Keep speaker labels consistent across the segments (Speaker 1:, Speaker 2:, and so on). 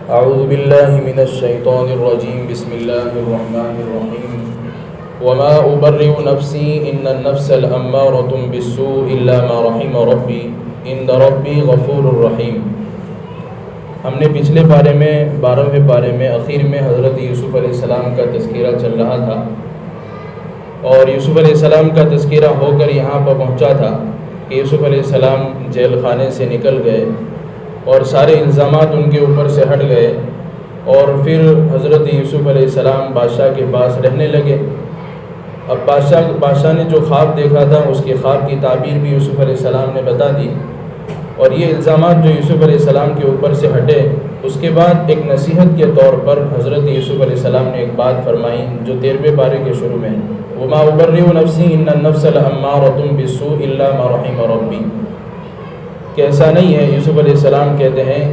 Speaker 1: اعوذ باللہ من الشیطان الرجیم بسم اللہ الرحمن الرحیم وما ابرئ نفسی ان النفس لامارۃ بالسوء الا ما رحم ربی ان ربی غفور الرحیم۔ ہم نے پچھلے پارے میں 12ویں پارے میں اخیر میں حضرت یوسف علیہ السلام کا تذکرہ چل رہا تھا، اور یوسف علیہ السلام کا تذکرہ ہو کر یہاں پر پہنچا تھا کہ یوسف علیہ السلام جیل خانے سے نکل گئے اور سارے الزامات ان کے اوپر سے ہٹ گئے، اور پھر حضرت یوسف علیہ السلام بادشاہ کے پاس رہنے لگے۔ اب بادشاہ نے جو خواب دیکھا تھا اس کے خواب کی تعبیر بھی یوسف علیہ السلام نے بتا دی، اور یہ الزامات جو یوسف علیہ السلام کے اوپر سے ہٹے، اس کے بعد ایک نصیحت کے طور پر حضرت یوسف علیہ السلام نے ایک بات فرمائی جو 13ویں پارے کے شروع میں ہے، وَمَا أُبَرِّئُ نَفْسِي إِنَّ النَّفْسَ لَأَمَّارَةٌ بِالسُّوءِ إِلَّا مَا رَحِمَ رَبِّي۔ کہ ایسا نہیں ہے، یوسف علیہ السلام کہتے ہیں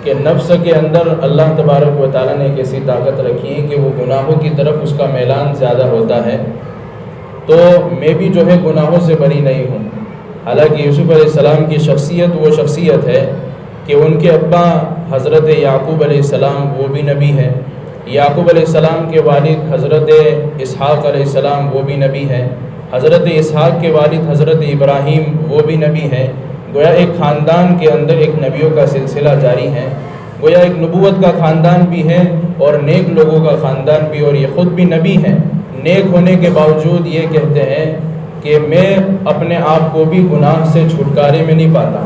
Speaker 1: کہ نفس کے اندر اللہ تبارک و تعالیٰ نے ایک ایسی طاقت رکھی ہے کہ وہ گناہوں کی طرف اس کا میلان زیادہ ہوتا ہے، تو میں بھی جو ہے گناہوں سے بری نہیں ہوں۔ حالانکہ یوسف علیہ السلام کی شخصیت وہ شخصیت ہے کہ ان کے ابا حضرت یعقوب علیہ السلام وہ بھی نبی ہے، یعقوب علیہ السلام کے والد حضرت اسحاق علیہ السلام وہ بھی نبی ہے، حضرت اسحاق کے والد حضرت ابراہیم وہ بھی نبی ہے۔ گویا ایک خاندان کے اندر ایک نبیوں کا سلسلہ جاری ہے، گویا ایک نبوت کا خاندان بھی ہے اور نیک لوگوں کا خاندان بھی، اور یہ خود بھی نبی ہیں۔ نیک ہونے کے باوجود یہ کہتے ہیں کہ میں اپنے آپ کو بھی گناہ سے چھٹکارے میں نہیں پاتا،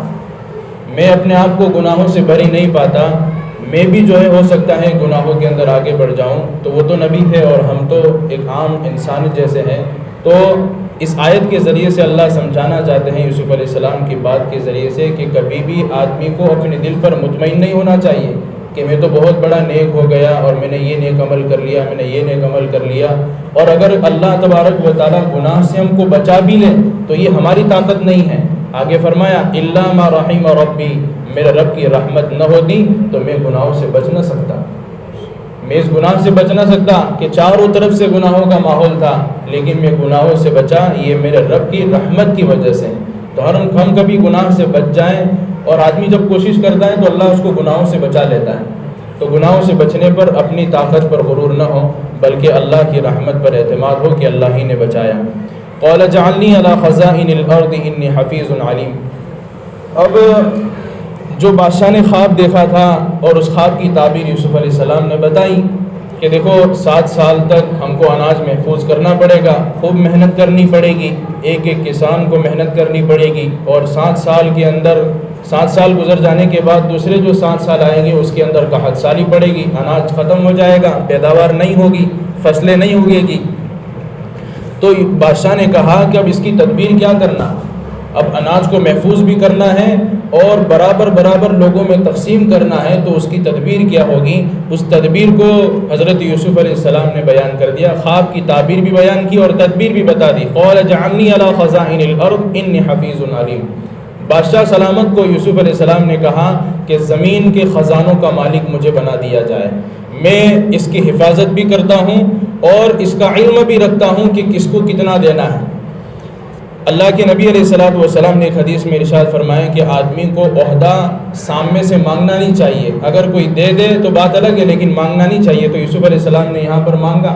Speaker 1: میں اپنے آپ کو گناہوں سے بری نہیں پاتا، میں بھی جو ہے ہو سکتا ہے گناہوں کے اندر آگے بڑھ جاؤں۔ تو وہ تو نبی ہے اور ہم تو ایک عام انسان جیسے ہیں۔ تو اس آیت کے ذریعے سے اللہ سمجھانا چاہتے ہیں یوسف علیہ السلام کی بات کے ذریعے سے کہ کبھی بھی آدمی کو اپنے دل پر مطمئن نہیں ہونا چاہیے کہ میں تو بہت بڑا نیک ہو گیا اور میں نے یہ نیک عمل کر لیا، میں نے یہ نیک عمل کر لیا، اور اگر اللہ تبارک و تعالیٰ گناہ سے ہم کو بچا بھی لے تو یہ ہماری طاقت نہیں ہے۔ آگے فرمایا الا ما رحم ربی، میرے رب کی رحمت نہ ہوتی تو میں گناہوں سے بچ نہ سکتا، میں اس گناہ سے بچ نہ سکتا کہ چاروں طرف سے گناہوں کا ماحول تھا، لیکن میں گناہوں سے بچا یہ میرے رب کی رحمت کی وجہ سے۔ تو ہم کبھی گناہ سے بچ جائیں، اور آدمی جب کوشش کرتا ہے تو اللہ اس کو گناہوں سے بچا لیتا ہے۔ تو گناہوں سے بچنے پر اپنی طاقت پر غرور نہ ہو، بلکہ اللہ کی رحمت پر اعتماد ہو کہ اللہ ہی نے بچایا۔ قال اجعلنی علی خزائن الارض انی حفیظ علیم۔ اب جو بادشاہ نے خواب دیکھا تھا اور اس خواب کی تعبیر یوسف علیہ السلام نے بتائی کہ دیکھو 7 سال تک ہم کو اناج محفوظ کرنا پڑے گا، خوب محنت کرنی پڑے گی، ایک ایک کسان کو محنت کرنی پڑے گی، اور 7 سال کے اندر 7 سال گزر جانے کے بعد دوسرے جو 7 سال آئیں گے اس کے اندر قحط سالی پڑے گی، اناج ختم ہو جائے گا، پیداوار نہیں ہوگی، فصلیں نہیں ہوگی گی۔ تو بادشاہ نے کہا کہ اب اس کی تدبیر کیا کرنا، اب اناج کو محفوظ بھی کرنا ہے اور برابر لوگوں میں تقسیم کرنا ہے، تو اس کی تدبیر کیا ہوگی؟ اس تدبیر کو حضرت یوسف علیہ السلام نے بیان کر دیا، خواب کی تعبیر بھی بیان کی اور تدبیر بھی بتا دی۔ قال اجعلنی علی خزائن الارض انی حفیظ علیم۔ بادشاہ سلامت کو یوسف علیہ السلام نے کہا کہ زمین کے خزانوں کا مالک مجھے بنا دیا جائے، میں اس کی حفاظت بھی کرتا ہوں اور اس کا علم بھی رکھتا ہوں کہ کس کو کتنا دینا ہے۔ اللہ کے نبی علیہ الصلوۃ والسلام نے ایک حدیث میں ارشاد فرمایا کہ آدمی کو عہدہ سامنے سے مانگنا نہیں چاہیے، اگر کوئی دے دے تو بات الگ ہے لیکن مانگنا نہیں چاہیے۔ تو یوسف علیہ السلام نے یہاں پر مانگا،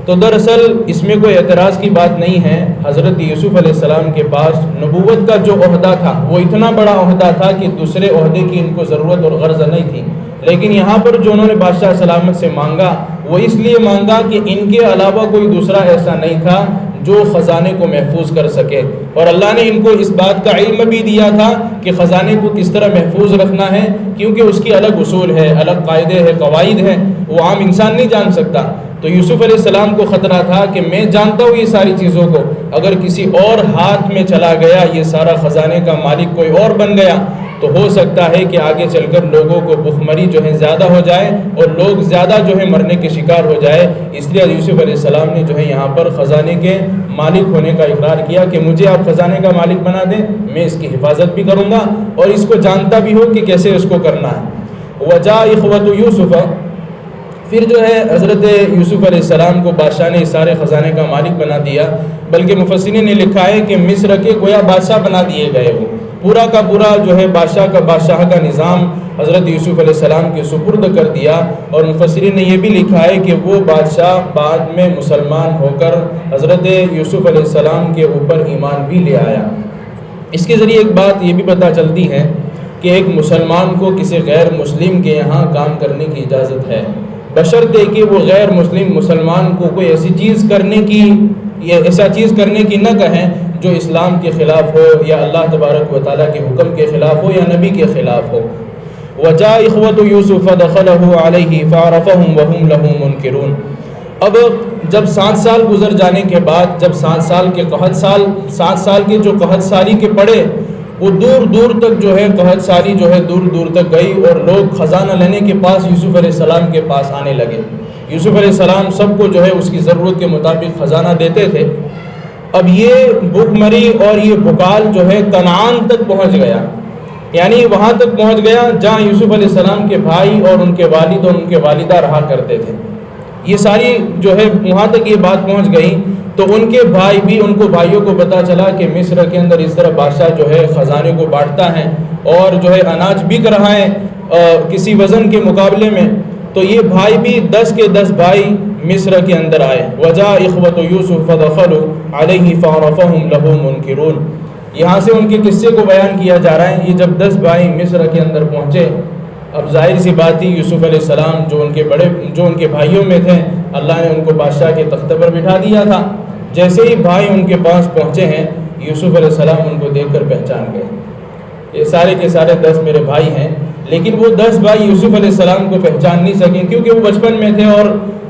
Speaker 1: تو دراصل اس میں کوئی اعتراض کی بات نہیں ہے۔ حضرت یوسف علیہ السلام کے پاس نبوت کا جو عہدہ تھا وہ اتنا بڑا عہدہ تھا کہ دوسرے عہدے کی ان کو ضرورت اور غرض نہیں تھی، لیکن یہاں پر جو انہوں نے بادشاہ سلامت سے مانگا وہ اس لیے مانگا کہ ان کے علاوہ کوئی دوسرا ایسا نہیں تھا جو خزانے کو محفوظ کر سکے، اور اللہ نے ان کو اس بات کا علم بھی دیا تھا کہ خزانے کو کس طرح محفوظ رکھنا ہے، کیونکہ اس کی الگ اصول ہے، الگ قاعدے ہیں، قواعد ہیں، وہ عام انسان نہیں جان سکتا۔ تو یوسف علیہ السلام کو خطرہ تھا کہ میں جانتا ہوں یہ ساری چیزوں کو، اگر کسی اور ہاتھ میں چلا گیا یہ سارا خزانے کا مالک کوئی اور بن گیا تو ہو سکتا ہے کہ آگے چل کر لوگوں کو بھوکمری جو ہے زیادہ ہو جائے اور لوگ زیادہ جو ہے مرنے کے شکار ہو جائے۔ اس لیے یوسف علیہ السلام نے جو ہے یہاں پر خزانے کے مالک ہونے کا اقرار کیا کہ مجھے آپ خزانے کا مالک بنا دیں، میں اس کی حفاظت بھی کروں گا اور اس کو جانتا بھی ہوں کہ کیسے اس کو کرنا ہے۔ وجاء اخوۃ یوسف، پھر جو ہے حضرت یوسف علیہ السلام کو بادشاہ نے سارے خزانے کا مالک بنا دیا، بلکہ مفسرین نے لکھا ہے کہ مصر کے گویا بادشاہ بنا دیے گئے، وہ پورا کا پورا جو ہے بادشاہ کا نظام حضرت یوسف علیہ السلام کے سپرد کر دیا، اور مفسرین نے یہ بھی لکھا ہے کہ وہ بادشاہ بعد میں مسلمان ہو کر حضرت یوسف علیہ السلام کے اوپر ایمان بھی لے آیا۔ اس کے ذریعے ایک بات یہ بھی پتہ چلتی ہے کہ ایک مسلمان کو کسی غیر مسلم کے یہاں کام کرنے کی اجازت ہے، بشرطے کہ وہ غیر مسلمان کو کوئی ایسی چیز کرنے کی نہ کہیں جو اسلام کے خلاف ہو، یا اللہ تبارک و تعالیٰ کے حکم کے خلاف ہو، یا نبی کے خلاف ہو۔ وَجَاءَ إِخْوَةُ يُوسُفَ فَدَخَلَهُ عَلَيْهِ فَعَرَفَهُمْ وَهُمْ لَهُ مُنْكِرُونَ۔ اب جب 7 سال گزر جانے کے بعد، جب 7 سال کے جو قحط سالی کے پڑے، وہ دور دور تک جو ہے قحط سالی جو ہے دور دور تک گئی، اور لوگ خزانہ لینے کے پاس یوسف علیہ السلام کے پاس آنے لگے۔ یوسف علیہ السلام سب کو جو ہے اس کی ضرورت کے مطابق خزانہ دیتے تھے۔ اب یہ بھوک مری اور یہ بھکال جو ہے کنعان تک پہنچ گیا، یعنی وہاں تک پہنچ گیا جہاں یوسف علیہ السلام کے بھائی اور ان کے والد اور ان کے والدہ رہا کرتے تھے۔ یہ ساری جو ہے وہاں تک یہ بات پہنچ گئی، تو ان کے بھائی بھی، ان کو بھائیوں کو پتہ چلا کہ مصر کے اندر اس طرح بادشاہ جو ہے خزانے کو بانٹتا ہے اور جو ہے اناج بک رہا ہے کسی وزن کے مقابلے میں، تو یہ بھائی بھی 10 کے 10 بھائی مصر کے اندر آئے۔ وَجَاءَ إِخْوَةُ يُوسُفَ فَدَخَلُوا عَلَيْهِ فَعَرَفَهُمْ لَهُ مُنْكِرُونَ۔ یہاں سے ان کے قصے کو بیان کیا جا رہا ہے۔ یہ جب 10 بھائی مصر کے اندر پہنچے، اب ظاہر سی بات ہی یوسف علیہ السلام جو ان کے بھائیوں میں تھے، اللہ نے ان کو بادشاہ کے تخت پر بٹھا دیا تھا۔ جیسے ہی بھائی ان کے پاس پہنچے ہیں، یوسف علیہ السلام ان کو دیکھ کر پہچان گئے، یہ سارے کے سارے 10 میرے بھائی ہیں۔ لیکن وہ 10 بھائی یوسف علیہ السلام کو پہچان نہیں سکیں کیونکہ وہ بچپن میں تھے، اور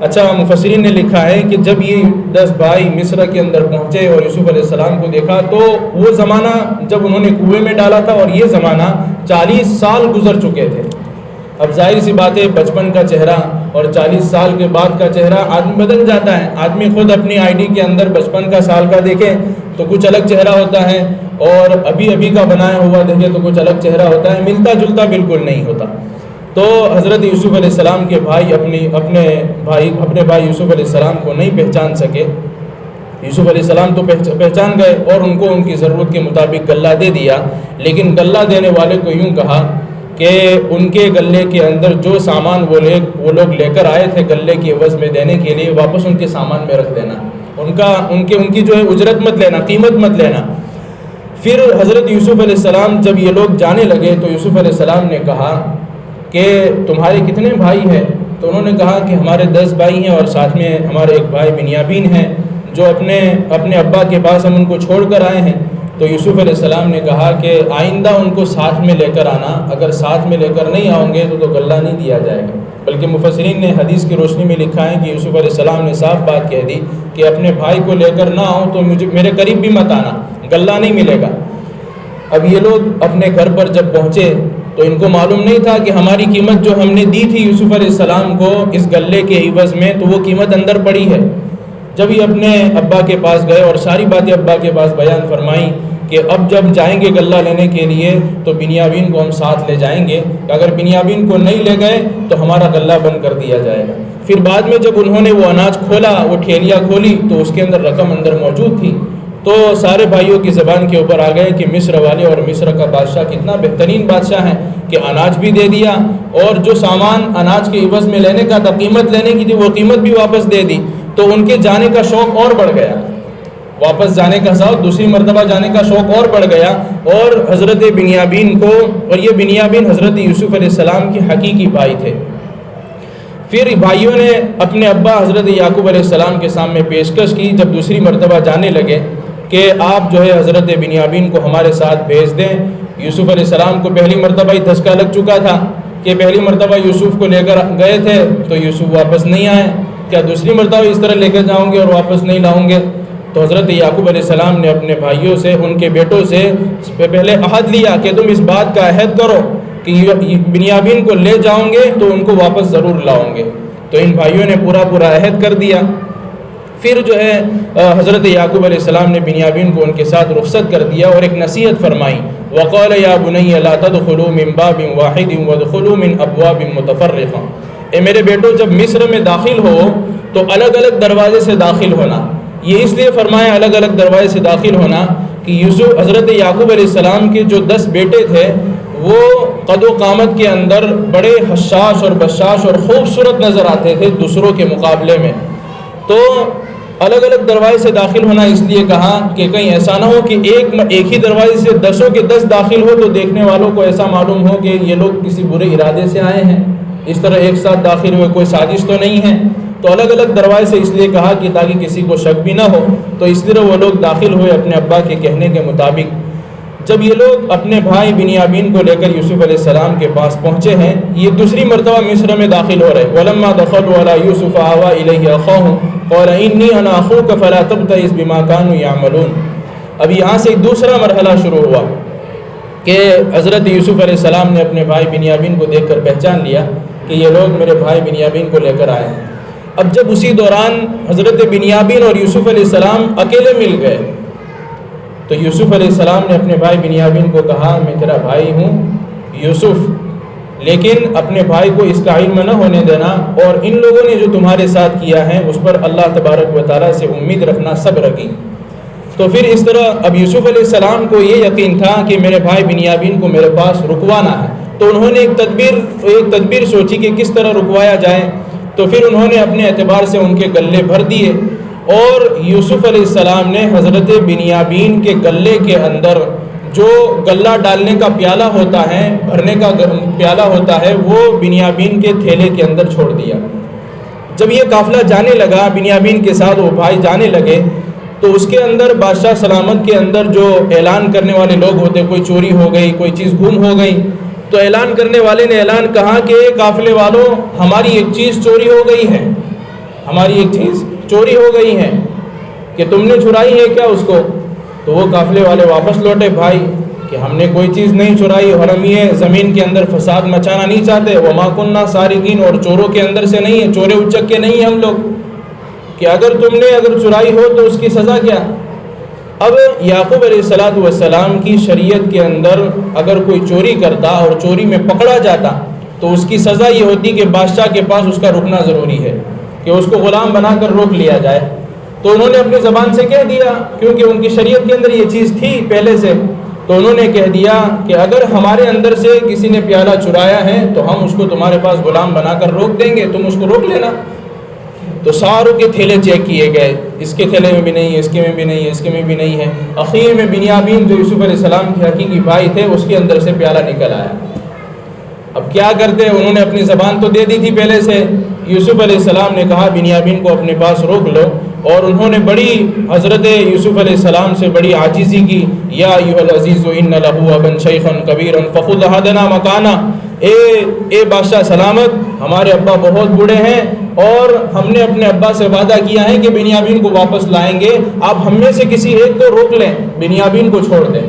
Speaker 1: اچھا مفسرین نے لکھا ہے کہ جب یہ 10 بھائی مصر کے اندر پہنچے اور یوسف علیہ السلام کو دیکھا، تو وہ زمانہ جب انہوں نے کنویں میں ڈالا تھا اور یہ زمانہ 40 سال گزر چکے تھے۔ اب ظاہر سی بات ہے، بچپن کا چہرہ اور 40 سال کے بعد کا چہرہ آدمی بدل جاتا ہے۔ آدمی خود اپنی آئی ڈی کے اندر بچپن کا سال کا دیکھے تو کچھ الگ چہرہ ہوتا ہے، اور ابھی کا بنایا ہوا دیکھے تو کچھ الگ چہرہ ہوتا ہے، ملتا جلتا بالکل نہیں ہوتا۔ تو حضرت یوسف علیہ السلام کے بھائی اپنے بھائی یوسف علیہ السلام کو نہیں پہچان سکے۔ یوسف علیہ السلام تو پہچان گئے اور ان کو ان کی ضرورت کے مطابق غلہ دے دیا، لیکن غلہ دینے والے کو یوں کہا کہ ان کے غلے کے اندر جو سامان وہ لوگ لے کر آئے تھے غلے کی عوض میں دینے کے لیے، واپس ان کے سامان میں رکھ دینا، ان کی جو ہے اجرت مت لینا، قیمت مت لینا۔ پھر حضرت یوسف علیہ السلام جب یہ لوگ جانے لگے تو یوسف علیہ السلام نے کہا کہ تمہارے کتنے بھائی ہیں؟ تو انہوں نے کہا کہ ہمارے 10 بھائی ہیں، اور ساتھ میں ہمارے ایک بھائی بنیامین ہیں جو اپنے ابا کے پاس ہم ان کو چھوڑ کر آئے ہیں۔ تو یوسف علیہ السلام نے کہا کہ آئندہ ان کو ساتھ میں لے کر آنا، اگر ساتھ میں لے کر نہیں آؤں گے تو غلہ نہیں دیا جائے گا۔ بلکہ مفسرین نے حدیث کی روشنی میں لکھا ہے کہ یوسف علیہ السلام نے صاف بات کہہ دی کہ اپنے بھائی کو لے کر نہ آؤں تو میرے قریب بھی مت آنا، غلہ نہیں ملے گا۔ اب یہ لوگ اپنے گھر پر جب پہنچے تو ان کو معلوم نہیں تھا کہ ہماری قیمت جو ہم نے دی تھی یوسف علیہ السلام کو اس غلے کے عوض میں، تو وہ قیمت اندر پڑی ہے۔ جب یہ اپنے ابا کے پاس گئے اور ساری باتیں ابا کے پاس بیان فرمائیں کہ اب جب جائیں گے غلہ لینے کے لیے تو بنیامین کو ہم ساتھ لے جائیں گے، اگر بنیامین کو نہیں لے گئے تو ہمارا غلہ بند کر دیا جائے گا۔ پھر بعد میں جب انہوں نے وہ اناج کھولا، وہ ٹھیلیاں کھولی تو اس کے اندر رقم اندر موجود تھی، تو سارے بھائیوں کی زبان کے اوپر آ گئے کہ مصر والے اور مصر کا بادشاہ کتنا بہترین بادشاہ ہے کہ اناج بھی دے دیا، اور جو سامان اناج کے عوض میں لینے کا تھا، قیمت لینے کی تھی، وہ قیمت بھی واپس دے دی۔ تو ان کے جانے کا شوق اور بڑھ گیا، واپس جانے کا ساتھ دوسری مرتبہ جانے کا شوق اور بڑھ گیا، اور حضرت بنیامین کو، اور یہ بنیامین حضرت یوسف علیہ السلام کے حقیقی بھائی تھے۔ پھر بھائیوں نے اپنے ابا حضرت یعقوب علیہ السلام کے سامنے پیشکش کی جب دوسری مرتبہ جانے لگے کہ آپ جو ہے حضرت بنیامین کو ہمارے ساتھ بھیج دیں۔ یوسف علیہ السلام کو پہلی مرتبہ ہی دھچکا لگ چکا تھا کہ پہلی مرتبہ یوسف کو لے کر گئے تھے تو یوسف واپس نہیں آئے، کیا دوسری مرتبہ اس طرح لے کر جاؤں گے اور واپس نہیں لاؤں گے؟ تو حضرت یعقوب علیہ السلام نے اپنے بھائیوں سے، ان کے بیٹوں سے پہلے عہد لیا کہ تم اس بات کا عہد کرو کہ بنیامین کو لے جاؤں گے تو ان کو واپس ضرور لاؤں گے۔ تو ان بھائیوں نے پورا عہد کر دیا۔ پھر جو ہے حضرت یعقوب علیہ السلام نے بنیامین کو ان کے ساتھ رخصت کر دیا اور ایک نصیحت فرمائی، وقال یا بنی لا تدخلوا من باب واحد وادخلوا من ابواب متفرقہ، اے میرے بیٹو جب مصر میں داخل ہو تو الگ الگ دروازے سے داخل ہونا۔ یہ اس لیے فرمایا الگ الگ دروازے سے داخل ہونا کہ حضرت یعقوب علیہ السلام کے جو 10 بیٹے تھے وہ قد و قامت کے اندر بڑے حشاش اور بشاش اور خوبصورت نظر آتے تھے دوسروں کے مقابلے میں. تو الگ الگ دروازے سے داخل ہونا اس لیے کہا کہ کہیں ایسا نہ ہو کہ ایک ہی دروازے سے 10 کے 10 داخل ہو تو دیکھنے والوں کو ایسا معلوم ہو کہ یہ لوگ کسی برے ارادے سے آئے ہیں. اس طرح ایک ساتھ داخل ہوئے کوئی سازش تو نہیں ہے. تو الگ الگ دروازے سے اس لیے کہا کہ تاکہ کسی کو شک بھی نہ ہو. تو اس طرح وہ لوگ داخل ہوئے اپنے ابا کے کہنے کے مطابق. جب یہ لوگ اپنے بھائی بنیامین کو لے کر یوسف علیہ السلام کے پاس پہنچے ہیں, یہ دوسری مرتبہ مصر میں داخل ہو رہے. وَلَمَّا دَخَلُوا عَلَىٰ يُوسُفَ آوَىٰ إِلَيْهِ أَخَاهُ قَالَ إِنِّي أَنَا أَخُوكَ فَلَا تَبْتَئِسْ بِمَا كَانُوا يَعْمَلُونَ. اب یہاں سے ایک دوسرا مرحلہ شروع ہوا کہ حضرت یوسف علیہ السلام نے اپنے بھائی بنیامین کو دیکھ کر پہچان لیا کہ یہ لوگ میرے بھائی بنیامین کو لے کر آئے ہیں. اب جب اسی دوران حضرت بنیامین اور یوسف علیہ السلام اکیلے مل گئے تو یوسف علیہ السلام نے اپنے بھائی بنیامین کو کہا میں تیرا بھائی ہوں یوسف, لیکن اپنے بھائی کو اس کا علم نہ ہونے دینا, اور ان لوگوں نے جو تمہارے ساتھ کیا ہے اس پر اللہ تبارک و تعالیٰ سے امید رکھنا, صبر رکھی. تو پھر اس طرح اب یوسف علیہ السلام کو یہ یقین تھا کہ میرے بھائی بنیامین کو میرے پاس رکوانا ہے. تو انہوں نے ایک تدبیر سوچی کہ کس طرح رکوایا جائے. تو پھر انہوں نے اپنے اعتبار سے ان کے گلے بھر دیے, اور یوسف علیہ السلام نے حضرت بنیامین کے گلے کے اندر جو غلہ ڈالنے کا پیالہ ہوتا ہے, بھرنے کا پیالہ ہوتا ہے, وہ بنیامین کے تھیلے کے اندر چھوڑ دیا. جب یہ قافلہ جانے لگا بنیامین کے ساتھ, وہ بھائی جانے لگے, تو اس کے اندر بادشاہ سلامت کے اندر جو اعلان کرنے والے لوگ ہوتے, کوئی چوری ہو گئی, کوئی چیز گم ہو گئی, تو اعلان کرنے والے نے اعلان کہا کہ قافلے والوں ہماری ایک چیز چوری ہو گئی ہے, ہماری ایک چیز چوری ہو گئی ہے, کہ تم نے چرائی ہے کیا اس کو؟ تو وہ قافلے والے واپس لوٹے بھائی کہ ہم نے کوئی چیز نہیں چرائی, اور ہم یہ زمین کے اندر فساد مچانا نہیں چاہتے. وما کننا سارقین, اور چوروں کے اندر سے نہیں ہے, چورے اچک کے نہیں ہیں ہم لوگ, کہ اگر تم نے چرائی ہو تو اس کی سزا کیا. اب یعقوب علیہ السلام کی شریعت کے اندر اگر کوئی چوری کرتا اور چوری میں پکڑا جاتا تو اس کی سزا یہ ہوتی کہ بادشاہ کے پاس اس کا رکنا ضروری ہے, کہ اس کو غلام بنا کر روک لیا جائے. تو انہوں نے اپنی زبان سے کہہ دیا, کیونکہ ان کی شریعت کے اندر یہ چیز تھی پہلے سے, تو انہوں نے کہہ دیا کہ اگر ہمارے اندر سے کسی نے پیالہ چرایا ہے تو ہم اس کو تمہارے پاس غلام بنا کر روک دیں گے, تم اس کو روک لینا. تو ساروں کے تھیلے چیک کیے گئے, اس کے تھیلے میں بھی نہیں ہے, اس کے میں بھی نہیں ہے, اس کے میں بھی نہیں ہے. اخیر میں بنیامین جو یوسف علیہ السلام کے حقیقی بھائی تھے اس کے اندر سے پیالہ نکل آیا. اب کیا کرتے, انہوں نے اپنی زبان تو دے دی تھی پہلے سے. یوسف علیہ السلام نے کہا بنیامین کو اپنے پاس روک لو, اور انہوں نے بڑی حضرت یوسف علیہ السلام سے بڑی عاجزی کی. یا ایھا العزیز ان لہ ابا شیخا کبیرا فخذ احدنا مکانا, اے بادشاہ سلامت, ہمارے ابا بہت بوڑھے ہیں اور ہم نے اپنے ابا سے وعدہ کیا ہے کہ بنیامین کو واپس لائیں گے, آپ ہم میں سے کسی ایک کو روک لیں, بنیامین کو چھوڑ دیں.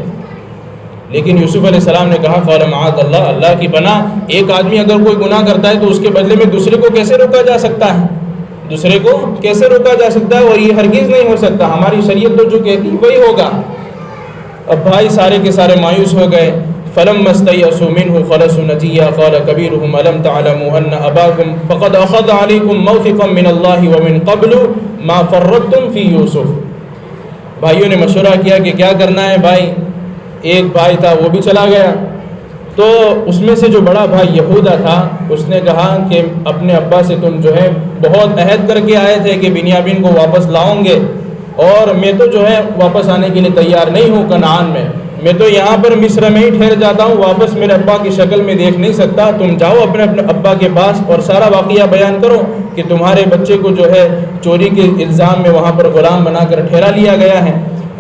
Speaker 1: لیکن یوسف علیہ السلام نے کہا قال معاذ اللہ, اللہ کی پناہ, ایک آدمی اگر کوئی گناہ کرتا ہے تو اس کے بدلے میں دوسرے کو کیسے روکا جا سکتا ہے, دوسرے کو کیسے روکا جا سکتا ہے, اور یہ ہرگز نہیں ہو سکتا, ہماری شریعت تو جو کہتی ہے وہی ہوگا. اب بھائی سارے کے سارے مایوس ہو گئے. فلما استيئسوا منه خلصوا نجيا قال كبيرهم ألم تعلموا أن أباكم فقد أخذ عليكم موثقا من الله ومن قبل ما فرطتم في يوسف. بھائیوں نے مشورہ کیا کہ کیا کرنا ہے. بھائی ایک بھائی تھا وہ بھی چلا گیا, تو اس میں سے جو بڑا بھائی یہودا تھا اس نے کہا کہ اپنے ابا سے تم جو ہے بہت عہد کر کے آئے تھے کہ بنیامین کو واپس لاؤں گے, اور میں تو جو ہے واپس آنے کے لیے تیار نہیں ہوں کنعان میں تو یہاں پر مصر میں ہی ٹھہر جاتا ہوں, واپس میرے ابا کی شکل میں دیکھ نہیں سکتا. تم جاؤ اپنے ابا کے پاس اور سارا واقعہ بیان کرو کہ تمہارے بچے کو جو ہے چوری کے الزام میں وہاں پر غلام بنا کر ٹھہرا لیا گیا ہے,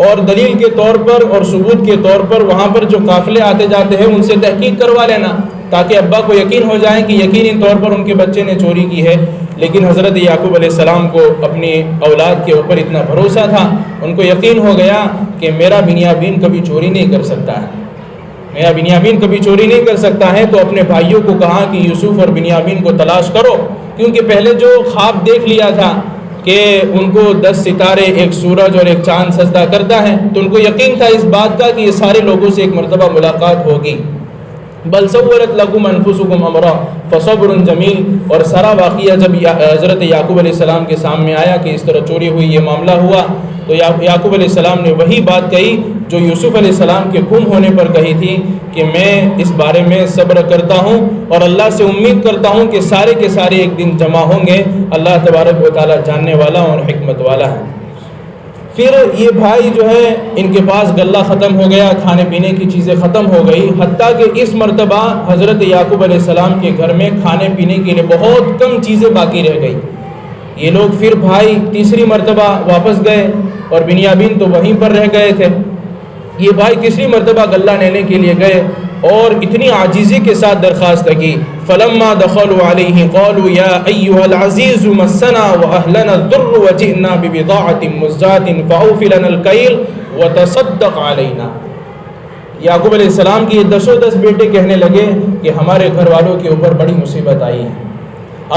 Speaker 1: اور دلیل کے طور پر اور ثبوت کے طور پر وہاں پر جو قافلے آتے جاتے ہیں ان سے تحقیق کروا لینا, تاکہ ابا کو یقین ہو جائے کہ یقینی طور پر ان کے بچے نے چوری کی ہے. لیکن حضرت یعقوب علیہ السلام کو اپنی اولاد کے اوپر اتنا بھروسہ تھا, ان کو یقین ہو گیا کہ میرا بنیامین کبھی چوری نہیں کر سکتا ہے, میرا بنیامین کبھی چوری نہیں کر سکتا ہے. تو اپنے بھائیوں کو کہا کہ یوسف اور بنیامین کو تلاش کرو, کیونکہ پہلے جو خواب دیکھ لیا تھا کہ ان کو 10 ستارے, ایک سورج اور ایک چاند سجدہ کرتا ہے, تو ان کو یقین تھا اس بات کا کہ یہ سارے لوگوں سے ایک مرتبہ ملاقات ہوگی. بل سولت لکم انفسکم امرا فصبر جمیل. اور سارا واقعہ جب حضرت یعقوب علیہ السلام کے سامنے آیا کہ اس طرح چوری ہوئی, یہ معاملہ ہوا, تو یعقوب علیہ السلام نے وہی بات کہی جو یوسف علیہ السلام کے گم ہونے پر کہی تھی کہ میں اس بارے میں صبر کرتا ہوں اور اللہ سے امید کرتا ہوں کہ سارے کے سارے ایک دن جمع ہوں گے. اللہ تبارک و تعالیٰ جاننے والا اور حکمت والا ہے. پھر یہ بھائی جو ہے ان کے پاس غلہ ختم ہو گیا, کھانے پینے کی چیزیں ختم ہو گئی, حتیٰ کہ اس مرتبہ حضرت یعقوب علیہ السلام کے گھر میں کھانے پینے کے لیے بہت کم چیزیں باقی رہ گئی. یہ لوگ پھر بھائی تیسری مرتبہ واپس گئے اور بنیامین تو وہیں پر رہ گئے تھے. یہ بھائی تیسری مرتبہ غلہ لینے کے لیے گئے اور اتنی عاجزی کے ساتھ درخواست کی. فلما دخلوا علیہ قالوا یا ایھا العزیز مسنا واہلنا الضر وجئنا ببضاعۃ مزجاۃ فاوف لنا الکیل وتصدق علینا. یعقوب علیہ السلام کی یہ 10 بیٹے کہنے لگے کہ ہمارے گھر والوں کے اوپر بڑی مصیبت آئی ہے,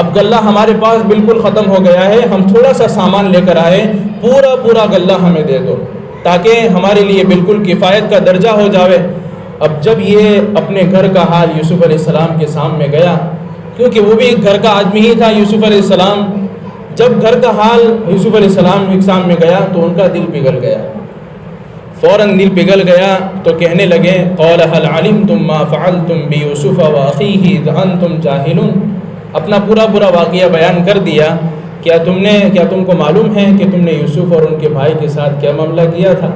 Speaker 1: اب غلہ ہمارے پاس بالکل ختم ہو گیا ہے, ہم تھوڑا سا سامان لے کر آئے, پورا غلہ ہمیں دے دو تاکہ ہمارے لیے بالکل کفایت کا درجہ ہو جاوے. اب جب یہ اپنے گھر کا حال یوسف علیہ السلام کے سامنے گیا, کیونکہ وہ بھی ایک گھر کا آدمی ہی تھا یوسف علیہ السلام, جب گھر کا حال یوسف علیہ السلام کے سامنے گیا تو ان کا دل پگھل گیا, فوراً دل پگھل گیا. تو کہنے لگے قال هل علمتم ما فعلتم بيوسف واخيه اذ انتم جاهلون. اپنا پورا واقعہ بیان کر دیا. کیا تم کو معلوم ہے کہ تم نے یوسف اور ان کے بھائی کے ساتھ کیا معاملہ کیا تھا؟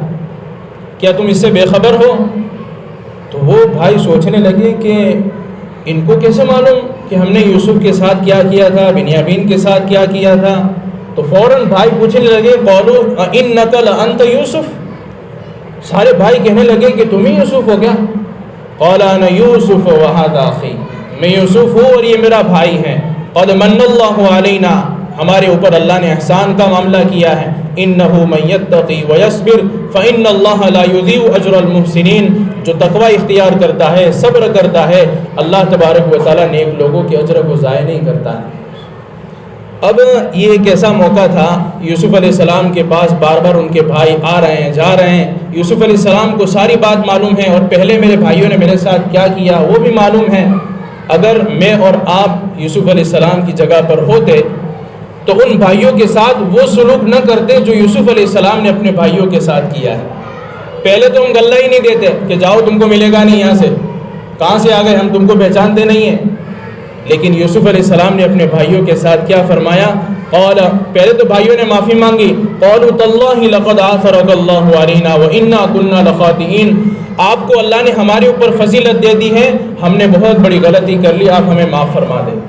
Speaker 1: کیا تم اس سے بے خبر ہو؟ تو وہ بھائی سوچنے لگے کہ ان کو کیسے معلوم کہ ہم نے یوسف کے ساتھ کیا کیا تھا, بنیامین کے ساتھ کیا کیا تھا. تو فوراً بھائی پوچھنے لگے قالوا انک لانت یوسف. سارے بھائی کہنے لگے کہ تم ہی یوسف ہو کیا؟ قال انا یوسف وهذا اخی, میں یوسف ہوں اور یہ میرا بھائی ہے. قد من اللہ علینا, ہمارے اوپر اللہ نے احسان کا معاملہ کیا ہے. انہ من یتقی ویصبر فان اللہ لا یضیع اجر المحسنین. جو تقوی اختیار کرتا ہے, صبر کرتا ہے, اللہ تبارک و تعالیٰ نیک لوگوں کے اجر کو ضائع نہیں کرتا ہے. اب یہ ایک ایسا موقع تھا, یوسف علیہ السلام کے پاس بار ان کے بھائی آ رہے ہیں جا رہے ہیں. یوسف علیہ السلام کو ساری بات معلوم ہے اور پہلے میرے بھائیوں نے میرے ساتھ کیا کیا وہ بھی معلوم ہے. اگر میں اور آپ یوسف علیہ السلام کی جگہ پر ہوتے تو ان بھائیوں کے ساتھ وہ سلوک نہ کرتے جو یوسف علیہ السلام نے اپنے بھائیوں کے ساتھ کیا ہے. پہلے تو ہم غلہ ہی نہیں دیتے کہ جاؤ تم کو ملے گا نہیں, یہاں سے کہاں سے آ گئے, ہم تم کو پہچانتے نہیں ہیں. لیکن یوسف علیہ السلام نے اپنے بھائیوں کے ساتھ کیا فرمایا؟ قال, پہلے تو بھائیوں نے معافی مانگی. قالوا تاللہ لقد آثرک اللہ علینا وانا کنا لخاطئین. آپ کو اللہ نے ہمارے اوپر فضیلت دے دی ہے, ہم نے بہت بڑی غلطی کر لی, آپ ہمیں معاف فرما دیں.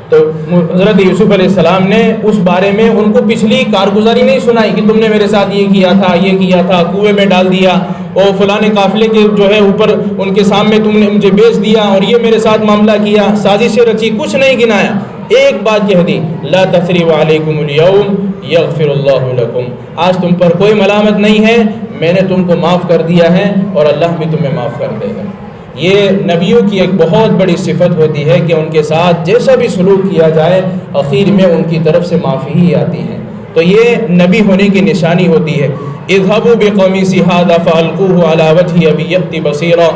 Speaker 1: تو حضرت یوسف علیہ السلام نے اس بارے میں ان کو پچھلی کارگزاری نہیں سنائی کہ تم نے میرے ساتھ یہ کیا تھا, کنویں میں ڈال دیا, اور فلاں قافلے کے جو ہے اوپر ان کے سامنے تم نے مجھے بیچ دیا اور یہ میرے ساتھ معاملہ کیا, سازشیں رچی, کچھ نہیں گنایا. ایک بات کہہ دی, لا تثریب علیکم اليوم یغفر اللہ لکم. آج تم پر کوئی ملامت نہیں ہے, میں نے تم کو معاف کر دیا ہے اور اللہ بھی تمہیں معاف کر دے گا. یہ نبیوں کی ایک بہت بڑی صفت ہوتی ہے کہ ان کے ساتھ جیسا بھی سلوک کیا جائے آخر میں ان کی طرف سے معافی ہی آتی ہے. تو یہ نبی ہونے کی نشانی ہوتی ہے. اذهبوا بقمیصی ھذا فالقوه علی وجه ابی یأتی بصیرا.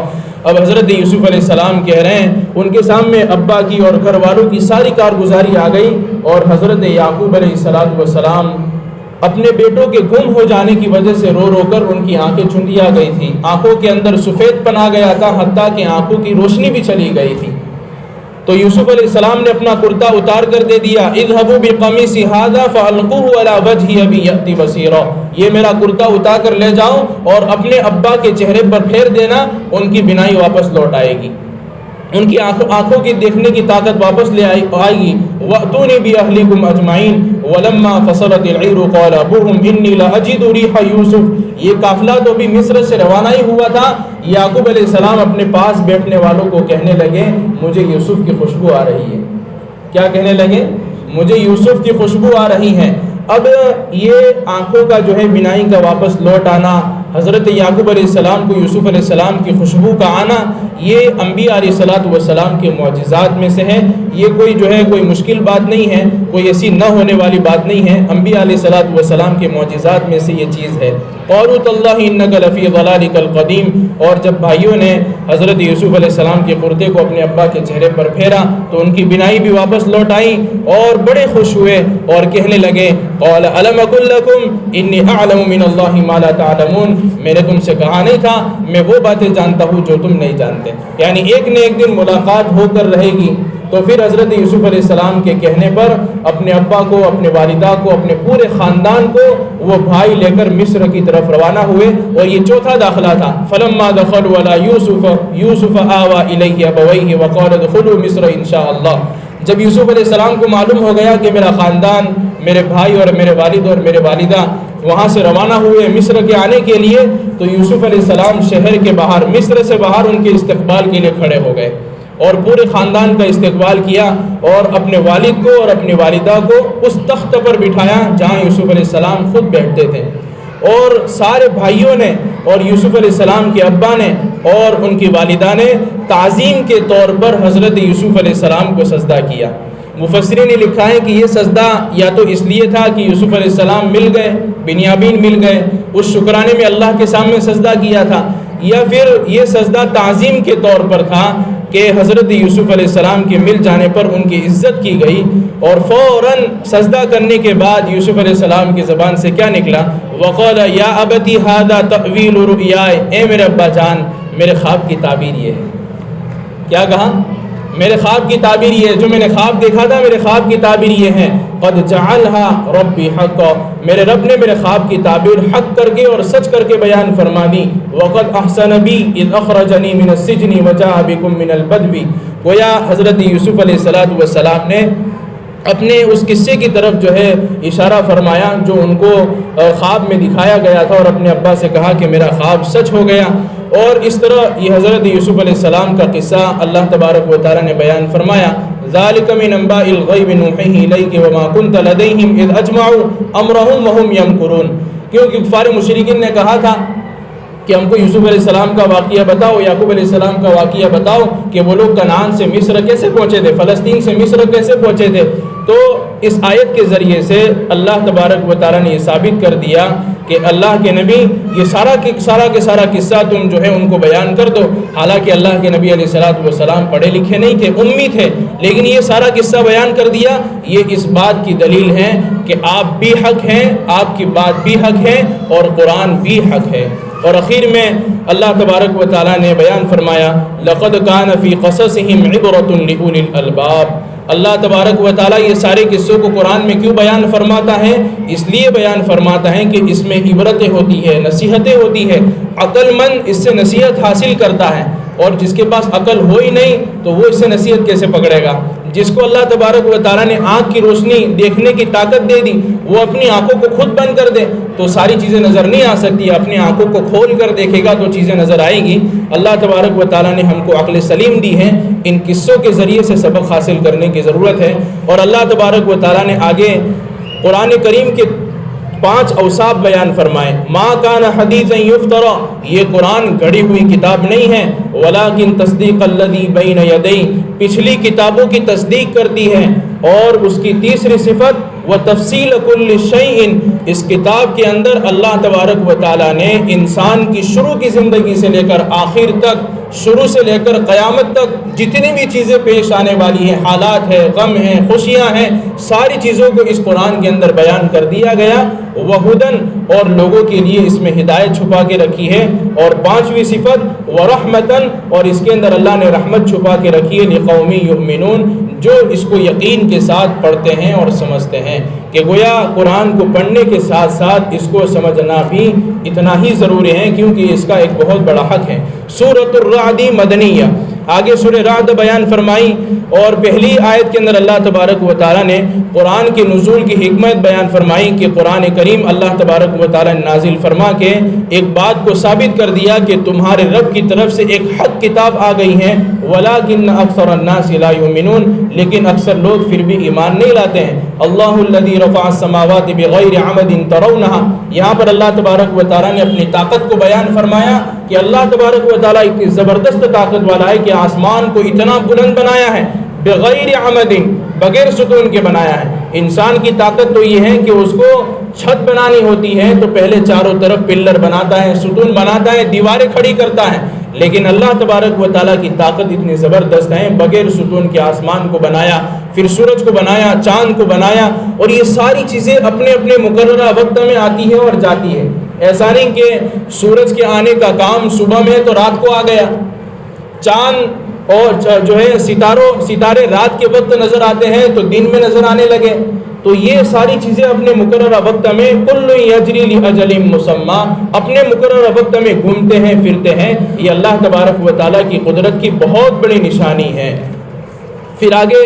Speaker 1: اب حضرت یوسف علیہ السلام کہہ رہے ہیں, ان کے سامنے ابا کی اور گھر والوں کی ساری کارگزاری آ گئی اور حضرت یعقوب علیہ السلام اپنے بیٹوں کے گم ہو جانے کی وجہ سے رو کر ان کی آنکھیں چندیا گئی تھی, آنکھوں کے اندر سفید پن آ گیا تھا, حتیٰ کہ آنکھوں کی روشنی بھی چلی گئی تھی. تو یوسف علیہ السلام نے اپنا کرتا اتار کر دے دیا. اذهبوا بقمیصی ھذا فالقوه علی وجه ابی یأتی بصیرا. یہ میرا کرتا اتار کر لے جاؤ اور اپنے ابا کے چہرے پر پھیر دینا, ان کی بینائی واپس لوٹ آئے گی, ان کی آنکھوں کی دیکھنے کی طاقت واپس لے آئے گی. وَأْتُونِي بِأَهْلِكُمْ أَجْمَعِينَ وَلَمَّا فَصَلَتِ الْعِيرُ قَالَ أَبُوهُمْ إِنِّي لَأَجِدُ رِيحَ يُوسُف. یہ قافلہ تو بھی مصر سے روانہ ہی ہوا تھا. یعقوب علیہ السلام اپنے پاس بیٹھنے والوں کو کہنے لگے, مجھے یوسف کی خوشبو آ رہی ہے. کیا کہنے لگے؟ مجھے یوسف کی خوشبو آ رہی ہے. اب یہ آنکھوں کا جو ہے بینائی کا واپس لوٹ آنا حضرت یعقوب علیہ السلام کو یوسف علیہ السلام کی خوشبو کا آنا، یہ انبیاء علیہ السلام کے معجزات میں سے ہے۔ یہ کوئی مشکل بات نہیں ہے، کوئی ایسی نہ ہونے والی بات نہیں ہے، انبیاء علیہ السلام کے معجزات میں سے یہ چیز ہے۔ قالوا تاللہ انک لفی ضلالک القدیم، اور جب بھائیوں نے حضرت یوسف علیہ السلام کے کرتے کو اپنے ابا کے چہرے پر پھیرا تو ان کی بینائی بھی واپس لوٹ آئی اور بڑے خوش ہوئے اور کہنے لگے قال الم اقل لکم انی اعلم من اللہ ما لا تعلمون، میں نے تم سے کہا نہیں تھا میں وہ باتیں جانتا ہوں جو تم نہیں جانتے۔ یعنی ایک نہ ایک دن ملاقات ہو کر رہے گی۔ تو پھر حضرت یوسف علیہ السلام کے کہنے پر اپنے ابا کو، اپنے والدہ کو، اپنے پورے خاندان کو وہ بھائی لے کر مصر کی طرف روانہ ہوئے، اور یہ چوتھا داخلہ تھا۔ فلما دخلوا علی یوسف آوى الیہ ابویہ وقال ادخلوا مصر ان شاء اللہ، جب یوسف علیہ السلام کو معلوم ہو گیا کہ میرا خاندان، میرے بھائی اور میرے والد اور میرے والدہ وہاں سے روانہ ہوئے مصر کے آنے کے لیے، تو یوسف علیہ السلام شہر کے باہر، مصر سے باہر ان کے استقبال کے لیے کھڑے ہو گئے اور پورے خاندان کا استقبال کیا، اور اپنے والد کو اور اپنی والدہ کو اس تخت پر بٹھایا جہاں یوسف علیہ السلام خود بیٹھتے تھے، اور سارے بھائیوں نے اور یوسف علیہ السلام کے ابا نے اور ان کی والدہ نے تعظیم کے طور پر حضرت یوسف علیہ السلام کو سجدہ کیا۔ مفسرین نے لکھا ہے کہ یہ سجدہ یا تو اس لیے تھا کہ یوسف علیہ السلام مل گئے، بنیامین مل گئے، اس شکرانے میں اللہ کے سامنے سجدہ کیا تھا، یا پھر یہ سجدہ تعظیم کے طور پر تھا کہ حضرت یوسف علیہ السلام کے مل جانے پر ان کی عزت کی گئی، اور فوراً سجدہ کرنے کے بعد یوسف علیہ السلام کی زبان سے کیا نکلا؟ وقال یا ابتی ھذا تأویل رؤیاے، اے میرے ابا جان میرے خواب کی تعبیر یہ ہے۔ کیا کہا؟ میرے خواب کی تعبیر یہ ہے، جو میں نے خواب دیکھا تھا میرے خواب کی تعبیر یہ ہے، قد جعلھا ربی حقا، میرے رب نے میرے خواب کی تعبیر حق کر کے اور سچ کر کے بیان فرما دی۔ وقد احسن بی اذ اخرجنی من السجن وجاء بکم من البدو، گویا حضرت یوسف علیہ السلام نے اپنے اس قصے کی طرف اشارہ فرمایا جو ان کو خواب میں دکھایا گیا تھا، اور اپنے ابا سے کہا کہ میرا خواب سچ ہو گیا، اور اس طرح یہ حضرت یوسف علیہ السلام کا قصہ اللہ تبارک و تعالی نے بیان فرمایا۔ ذالک من انباء الغیب نوحیہ الیک وما کنت لدیہم اذ اجمعوا امرہم وہم یمکرون، کیونکہ کفار مشرکین نے کہا تھا کہ ہم کو یوسف علیہ السلام کا واقعہ بتاؤ، یعقوب علیہ السلام کا واقعہ بتاؤ کہ وہ لوگ کنعان سے مصر کیسے پہنچے تھے، فلسطین سے مصر کیسے پہنچے تھے۔ تو اس آیت کے ذریعے سے اللہ تبارک و تعالیٰ نے یہ ثابت کر دیا کہ اللہ کے نبی یہ سارا کے سارا قصہ تم ان کو بیان کر دو۔ حالانکہ اللہ کے نبی علیہ السلام پڑھے لکھے نہیں تھے، امی تھے، لیکن یہ سارا قصہ بیان کر دیا۔ یہ اس بات کی دلیل ہے کہ آپ بھی حق ہیں، آپ کی بات بھی حق ہے، اور قرآن بھی حق ہے۔ اور اخیر میں اللہ تبارک و تعالیٰ نے بیان فرمایا لقد کان فی قصصہم عبرۃ لأولی الالباب، اللہ تبارک و تعالیٰ یہ سارے قصوں کو قرآن میں کیوں بیان فرماتا ہے؟ اس لیے بیان فرماتا ہے کہ اس میں عبرتیں ہوتی ہے، نصیحتیں ہوتی ہے، عقل مند اس سے نصیحت حاصل کرتا ہے، اور جس کے پاس عقل ہو ہی نہیں تو وہ اس سے نصیحت کیسے پکڑے گا؟ جس کو اللہ تبارک و تعالیٰ نے آنکھ کی روشنی دیکھنے کی طاقت دے دی، وہ اپنی آنکھوں کو خود بند کر دے تو ساری چیزیں نظر نہیں آ سکتی، اپنی آنکھوں کو کھول کر دیکھے گا تو چیزیں نظر آئیں گی۔ اللہ تبارک و تعالیٰ نے ہم کو عقل سلیم دی ہے، ان قصوں کے ذریعے سے سبق حاصل کرنے کی ضرورت ہے۔ اور اللہ تبارک و تعالیٰ نے آگے قرآن کریم کے 5 اوصاف بیان فرمائے۔ ما کان حدیثا یفترا، یہ قرآن گھڑی ہوئی کتاب نہیں ہے، ولکن تصدیق الذی بین یدیہ، پچھلی کتابوں کی تصدیق کرتی ہے۔ اور اس کی تیسری صفت وتفصیل کل شیء، اس کتاب کے اندر اللہ تبارک و تعالیٰ نے انسان کی شروع کی زندگی سے لے کر آخر تک، شروع سے لے کر قیامت تک جتنی بھی چیزیں پیش آنے والی ہیں، حالات ہیں، غم ہیں، خوشیاں ہیں، ساری چیزوں کو اس قرآن کے اندر بیان کر دیا گیا۔ وہدن، اور لوگوں کے لیے اس میں ہدایت چھپا کے رکھی ہے۔ اور 5ویں صفت ورحمتن، اور اس کے اندر اللہ نے رحمت چھپا کے رکھی ہے لقوم یؤمنون، جو اس کو یقین کے ساتھ پڑھتے ہیں اور سمجھتے ہیں۔ کہ گویا قرآن کو پڑھنے کے ساتھ ساتھ اس کو سمجھنا بھی اتنا ہی ضروری ہے، کیونکہ اس کا ایک بہت بڑا حق ہے۔ سورۃ الرعد مدنیہ، آگے سورہ رعد بیان فرمائی اور پہلی آیت کے اندر اللہ تبارک و تعالیٰ نے قرآن کے نزول کی حکمت بیان فرمائی کہ قرآن کریم اللہ تبارک و تعالیٰ نے نازل فرما کے ایک بات کو ثابت کر دیا کہ تمہارے رب کی طرف سے ایک حق کتاب آ گئی ہے، وَلَٰكِنَّ أَكْثَرَ النَّاسِ لَا يُؤْمِنُونَ، لیکن اکثر لوگ پھر بھی ایمان نہیں لاتے ہیں۔ اللہ الذی رفع السماوات بغیر عمد ترونها، یہاں پر اللہ تبارک و تعالیٰ نے اپنی طاقت کو بیان فرمایا کہ اللہ تبارک و تعالیٰ اتنی زبردست طاقت والا ہے کہ آسمان کو اتنا بلند بنایا ہے، بغیر عمد، بغیر ستون کے بنایا ہے۔ انسان کی طاقت تو یہ ہے کہ اس کو چھت بنانی ہوتی ہے تو پہلے چاروں طرف پلر بناتا ہے، ستون بناتا ہے، دیواریں کھڑی کرتا ہے، لیکن اللہ تبارک و تعالیٰ کی طاقت اتنی زبردست ہے، بغیر ستون کے آسمان کو بنایا، پھر سورج کو بنایا، چاند کو بنایا، اور یہ ساری چیزیں اپنے اپنے مقررہ وقت میں آتی ہے اور جاتی ہے۔ ایسا نہیں کہ سورج کے آنے کا کام صبح میں ہے تو رات کو آ گیا، چاند اور جو ہے ستارے رات کے وقت نظر آتے ہیں تو دن میں نظر آنے لگے، تو یہ ساری چیزیں اپنے مقررہ وقت میں کل یجری لاجل مسمی، اپنے مقررہ وقت میں گھومتے ہیں پھرتے ہیں۔ یہ اللہ تبارک و تعالیٰ کی قدرت کی بہت بڑی نشانی ہے۔ پھر آگے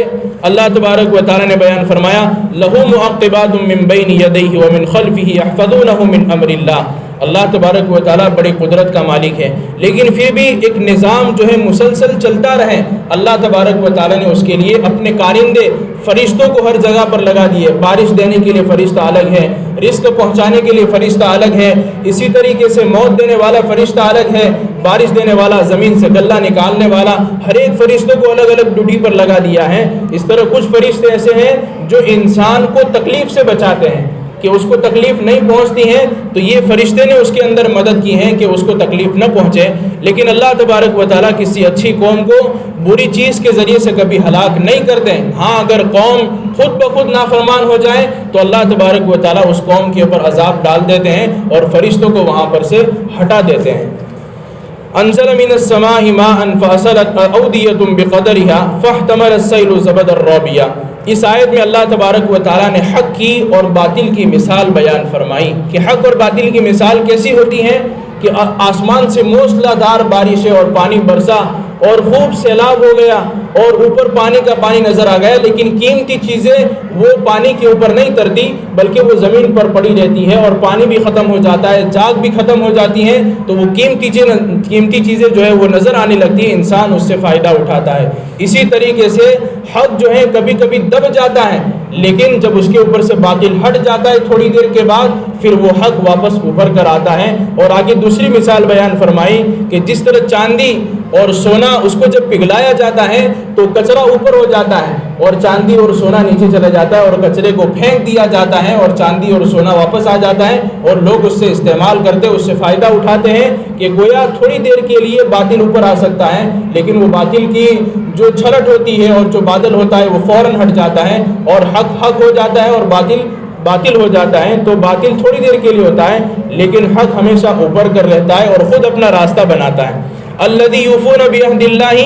Speaker 1: اللہ تبارک و تعالیٰ نے بیان فرمایا لَهُ مُعَقِّبَاتٌ مِّن بَيْنِ يَدَيْهِ وَمِنْ خَلْفِهِ يَحْفَظُونَهُ مِنْ أَمْرِ اللَّهِ۔ اللہ تبارک و تعالیٰ بڑی قدرت کا مالک ہے، لیکن پھر بھی ایک نظام جو ہے مسلسل چلتا رہے، اللہ تبارک و تعالیٰ نے اس کے لیے اپنے کارندے فرشتوں کو ہر جگہ پر لگا دیے۔ بارش دینے کے لیے فرشتہ الگ ہے، رزق پہنچانے کے لیے فرشتہ الگ ہے، اسی طریقے سے موت دینے والا فرشتہ الگ ہے، بارش دینے والا، زمین سے غلہ نکالنے والا، ہر ایک فرشتوں کو الگ الگ ڈیوٹی پر لگا دیا ہے۔ اس طرح کچھ فرشتے ایسے ہیں جو انسان کو تکلیف سے بچاتے ہیں کہ اس کو تکلیف نہیں پہنچتی ہے، تو یہ فرشتے نے اس کے اندر مدد کی ہے کہ اس کو تکلیف نہ پہنچے۔ لیکن اللہ تبارک و تعالیٰ کسی اچھی قوم کو بری چیز کے ذریعے سے کبھی ہلاک نہیں کرتے ہیں۔ ہاں اگر قوم خود بخود نافرمان ہو جائے تو اللہ تبارک و تعالیٰ اس قوم کے اوپر عذاب ڈال دیتے ہیں اور فرشتوں کو وہاں پر سے ہٹا دیتے ہیں۔ انزل من السماء ماء فاصلت اودية بقدرها فاحتمل السيل زبدا رابيا۔ اس آیت میں اللہ تبارک و تعالیٰ نے حق کی اور باطل کی مثال بیان فرمائی کہ حق اور باطل کی مثال کیسی ہوتی ہے کہ آسمان سے موسلا دھار بارشیں اور پانی برسا اور خوب سیلاب ہو گیا اور اوپر پانی کا پانی نظر آ گیا، لیکن قیمتی چیزیں وہ پانی کے اوپر نہیں ترتی بلکہ وہ زمین پر پڑی رہتی ہے اور پانی بھی ختم ہو جاتا ہے، جاگ بھی ختم ہو جاتی ہیں، تو وہ قیمتی چیزیں جو ہے وہ نظر آنے لگتی ہیں، انسان اس سے فائدہ اٹھاتا ہے۔ اسی طریقے سے حق جو ہے کبھی کبھی دب جاتا ہے، لیکن جب اس کے اوپر سے باطل ہٹ جاتا ہے تھوڑی دیر کے بعد پھر وہ حق واپس ابھر کر آتا ہے۔ اور آگے دوسری مثال بیان فرمائی کہ جس طرح چاندی اور سونا اس کو جب پگھلایا جاتا ہے تو کچرا اوپر ہو جاتا ہے اور چاندی اور سونا نیچے چلا جاتا ہے اور کچرے کو پھینک دیا جاتا ہے اور چاندی اور سونا واپس آ جاتا ہے اور لوگ اس سے استعمال کرتے، اس سے فائدہ اٹھاتے ہیں کہ گویا تھوڑی دیر کے لیے باطل اوپر آ سکتا ہے، لیکن وہ باطل کی جو چھلٹ ہوتی ہے اور جو بادل ہوتا ہے وہ فوراً ہٹ جاتا ہے اور حق ہو جاتا ہے اور باطل ہو جاتا ہے۔ تو باطل تھوڑی دیر کے لیے ہوتا ہے لیکن حق ہمیشہ اوپر کر رہتا ہے اور خود اپنا راستہ بناتا ہے۔ الذی یوفون بعہد اللہ،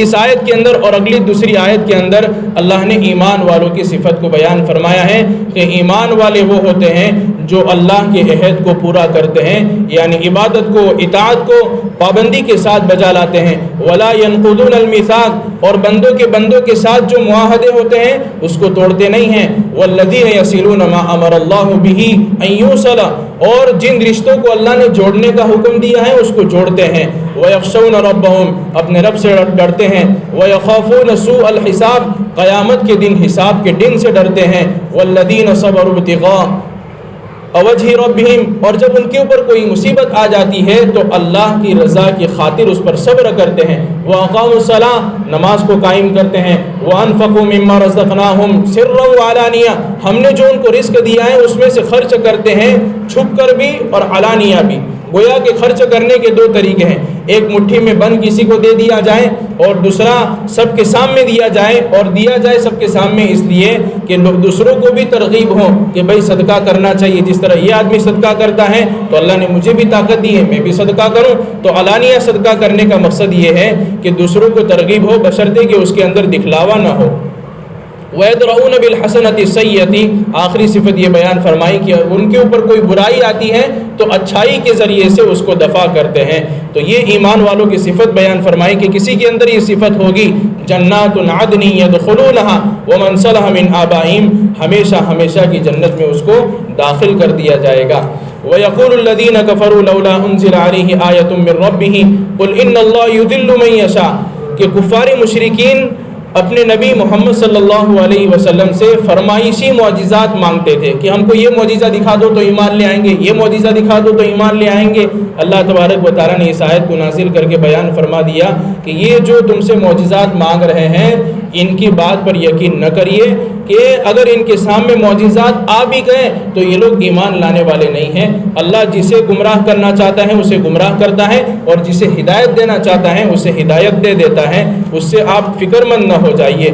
Speaker 1: اس آیت کے اندر اور اگلی دوسری آیت کے اندر اللہ نے ایمان والوں کی صفت کو بیان فرمایا ہے کہ ایمان والے وہ ہوتے ہیں جو اللہ کے عہد کو پورا کرتے ہیں، یعنی عبادت کو، اطاعت کو پابندی کے ساتھ بجا لاتے ہیں۔ ولا ينقضون الميثاق، اور بندوں کے ساتھ جو معاہدے ہوتے ہیں اس کو توڑتے نہیں ہیں۔ والذین یصلون ما امر اللہ به ان یوصل، اور جن رشتوں کو اللہ نے جوڑنے کا حکم دیا ہے اس کو جوڑتے ہیں۔ ویخشون ربهم، اپنے رب سے ڈرتے ہیں۔ ویخافون سوء الحساب، قیامت کے دن حساب کے دن سے ڈرتے ہیں۔ والذین صبروا ابتغاء وجہ ربہم، اور جب ان کے اوپر کوئی مصیبت آ جاتی ہے تو اللہ کی رضا کی خاطر اس پر صبر کرتے ہیں۔ واقاموا الصلاۃ، نماز کو قائم کرتے ہیں۔ وانفقوا مما رزقناہم سرا وعلانیہ، ہم نے جو ان کو رزق دیا ہے اس میں سے خرچ کرتے ہیں، چھپ کر بھی اور علانیہ بھی۔ گویا کہ خرچ کرنے کے دو طریقے ہیں، ایک مٹھی میں بند کسی کو دے دیا جائے اور دوسرا سب کے سامنے دیا جائے، اور دیا جائے سب کے سامنے اس لیے کہ دوسروں کو بھی ترغیب ہو کہ بھائی صدقہ کرنا چاہیے، جس طرح یہ آدمی صدقہ کرتا ہے تو اللہ نے مجھے بھی طاقت دی ہے میں بھی صدقہ کروں۔ تو علانیہ صدقہ کرنے کا مقصد یہ ہے کہ دوسروں کو ترغیب ہو بشرطے کہ اس کے اندر دکھلاوا نہ ہو۔ وَيَدْرَؤُونَ بِالْحَسَنَةِ السَّيِّئَةِ، آخری صفت یہ بیان فرمائی کہ ان کے اوپر کوئی برائی آتی ہے تو اچھائی کے ذریعے سے اس کو دفع کرتے ہیں۔ تو یہ ایمان والوں کی صفت بیان فرمائی کہ کسی کے اندر یہ صفت ہوگی، جنات عدن يدخلونها ومن صلح من آبائهم، ہمیشہ ہمیشہ کی جنت میں اس کو داخل کر دیا جائے گا۔ وَيَقُولُ الَّذِينَ كَفَرُوا لَوْلَا أُنزِلَ عَلَيْهِ آيَةٌ مِّن رَّبِّهِ قُلْ إِنَّ اللَّهَ يُضِلُّ مَن يَشَاءُ، کہ کفار مشرکین اپنے نبی محمد صلی اللہ علیہ وسلم سے فرمائشی معجزات مانگتے تھے کہ ہم کو یہ معجزہ دکھا دو تو ایمان لے آئیں گے، یہ معجزہ دکھا دو تو ایمان لے آئیں گے۔ اللہ تبارک و تعالیٰ نے اس آیت کو نازل کر کے بیان فرما دیا کہ یہ جو تم سے معجزات مانگ رہے ہیں ان کی بات پر یقین نہ کریے کہ اگر ان کے سامنے معجزات آ بھی گئے تو یہ لوگ ایمان لانے والے نہیں ہیں۔ اللہ جسے گمراہ کرنا چاہتا ہے اسے گمراہ کرتا ہے، اور جسے ہدایت دینا چاہتا ہے اسے ہدایت دے دیتا ہے۔ اس سے آپ فکر مند نہ ہو جائیے۔